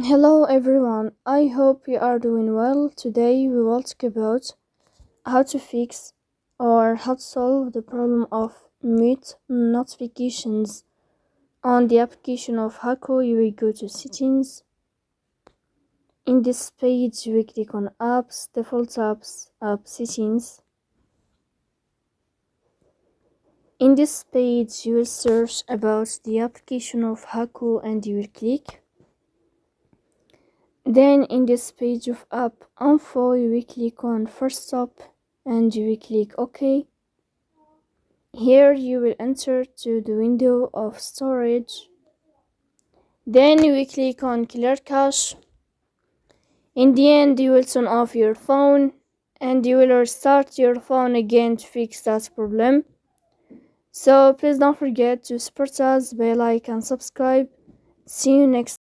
Hello everyone, I hope you are doing well. Today we will talk about how to fix or how to solve the problem of mute notifications. On the application of Hacoo, you will go to settings. In this page, you will click on apps, default apps, app settings. In this page, you will search about the application of Hacoo and you will click. Then in this page of app info, you will click on first stop and you will click OK. Here you will enter to the window of storage. Then you will click on clear cache. In the end, you will turn off your phone and you will restart your phone again to fix that problem. So please don't forget to support us by like and subscribe. See you next